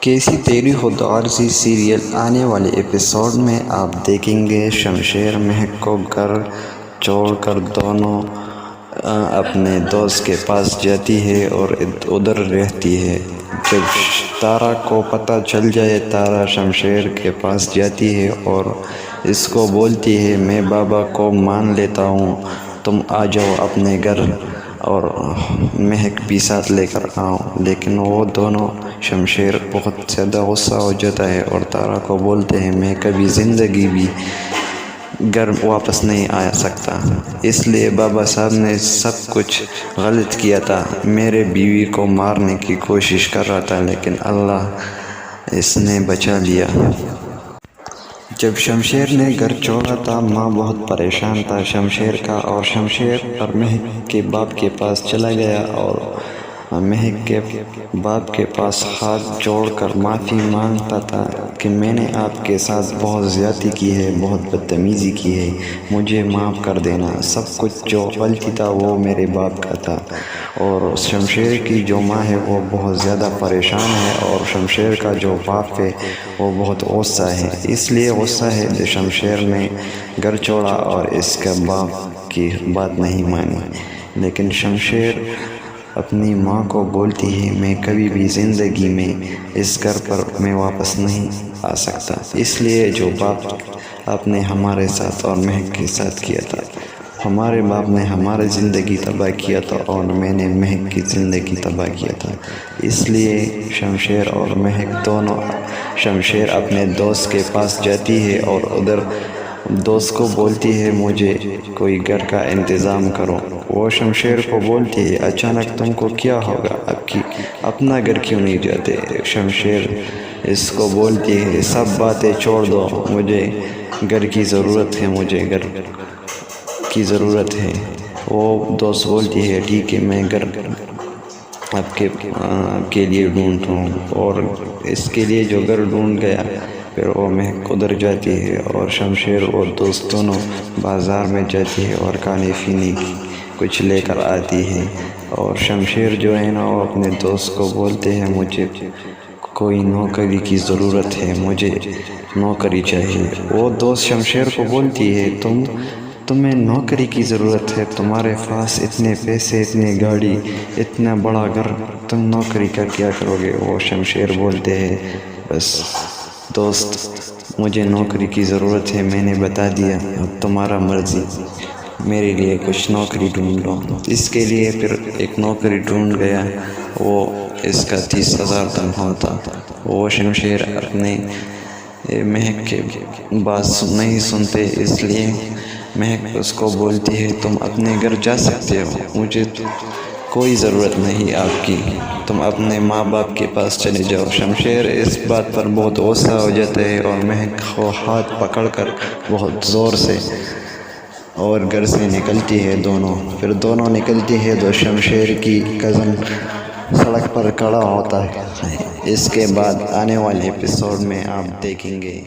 کیسی تیری خود غرضی سیریل آنے والے ایپیسوڈ میں آپ دیکھیں گے شمشیر مہک کو گھر چھوڑ کر دونوں اپنے دوست کے پاس جاتی ہے اور ادھر رہتی ہے۔ جب تارا کو پتہ چل جائے، تارا شمشیر کے پاس جاتی ہے اور اس کو بولتی ہے میں بابا کو مان لیتا ہوں، تم آ جاؤ اپنے گھر اور مہک بھی ساتھ لے کر آؤ۔ لیکن وہ دونوں شمشیر بہت زیادہ غصہ ہو جاتا ہے اور تارا کو بولتے ہیں میں کبھی زندگی بھی گھر واپس نہیں آ سکتا، اس لیے بابا صاحب نے سب کچھ غلط کیا تھا، میرے بیوی کو مارنے کی کوشش کر رہا تھا لیکن اللہ اس نے بچا لیا۔ جب شمشیر نے گھر چھوڑا تھا ماں بہت پریشان تھا شمشیر کا، اور شمشیر پر مہک کے باپ کے پاس چلا گیا اور مہک کے باپ کے پاس ہاتھ جوڑ کر معافی مانگتا تھا کہ میں نے آپ کے ساتھ بہت زیادتی کی ہے، بہت بدتمیزی کی ہے، مجھے معاف کر دینا، سب کچھ جو غلطی تھا وہ میرے باپ کا تھا۔ اور شمشیر کی جو ماں ہے وہ بہت زیادہ پریشان ہے اور شمشیر کا جو باپ ہے وہ بہت غصہ ہے، اس لیے غصہ ہے جو شمشیر نے گھر چھوڑا اور اس کا باپ کی بات نہیں مانی۔ لیکن شمشیر اپنی ماں کو بولتی ہے میں کبھی بھی زندگی میں اس گھر پر میں واپس نہیں آ سکتا، اس لیے جو باپ آپ نے ہمارے ساتھ اور مہک کے ساتھ کیا تھا، ہمارے باپ نے ہماری زندگی تباہ کیا تھا اور میں نے مہک کی زندگی تباہ کیا تھا، اس لیے شمشیر اور مہک دونوں شمشیر اپنے دوست کے پاس جاتی ہے اور ادھر دوست کو بولتی ہے مجھے کوئی گھر کا انتظام کرو۔ وہ شمشیر کو بولتی ہے اچانک تم کو کیا ہوگا، اپنا گھر کیوں نہیں جاتے؟ شمشیر اس کو بولتی ہے سب باتیں چھوڑ دو، مجھے گھر کی ضرورت ہے، مجھے گھر کی ضرورت ہے۔ وہ دوست بولتی ہے ٹھیک ہے میں گھر آپ کے لیے ڈھونڈتا ہوں، اور اس کے لیے جو گھر ڈھونڈ گیا پھر وہ مہک ادھر جاتی ہے اور شمشیر اور دوست دونوں بازار میں جاتی ہے اور کھانے پینے کی کچھ لے کر آتی ہے، اور شمشیر جو ہے نا وہ اپنے دوست کو بولتے ہیں مجھے کوئی نوکری کی ضرورت ہے، مجھے نوکری چاہیے۔ وہ دوست شمشیر کو بولتی ہے تمہیں نوکری کی ضرورت ہے، تمہارے پاس اتنے پیسے، اتنی گاڑی، اتنا بڑا گھر، تم نوکری کا کیا کرو گے؟ وہ شمشیر بولتے ہیں بس دوست مجھے نوکری کی ضرورت ہے، میں نے بتا دیا، اب تمہارا مرضی، میرے لیے کچھ نوکری ڈھونڈ لو۔ اس کے لیے پھر ایک نوکری ڈھونڈ گیا، وہ اس کا 30,000 تنخواہ تھا۔ وہ شمشیر اپنے مہک کے بات نہیں سنتے، اس لیے مہک اس کو بولتی ہے تم اپنے گھر جا سکتے ہو، مجھے کوئی ضرورت نہیں آپ کی، تم اپنے ماں باپ کے پاس چلے جاؤ۔ شمشیر اس بات پر بہت غصہ ہو جاتا ہے اور مہک کو ہاتھ پکڑ کر بہت زور سے اور گھر سے نکلتی ہے پھر دونوں نکلتی ہے تو شمشیر کی کزن سڑک پر کھڑا ہوتا ہے۔ اس کے بعد آنے والے ایپیسوڈ میں آپ دیکھیں گے۔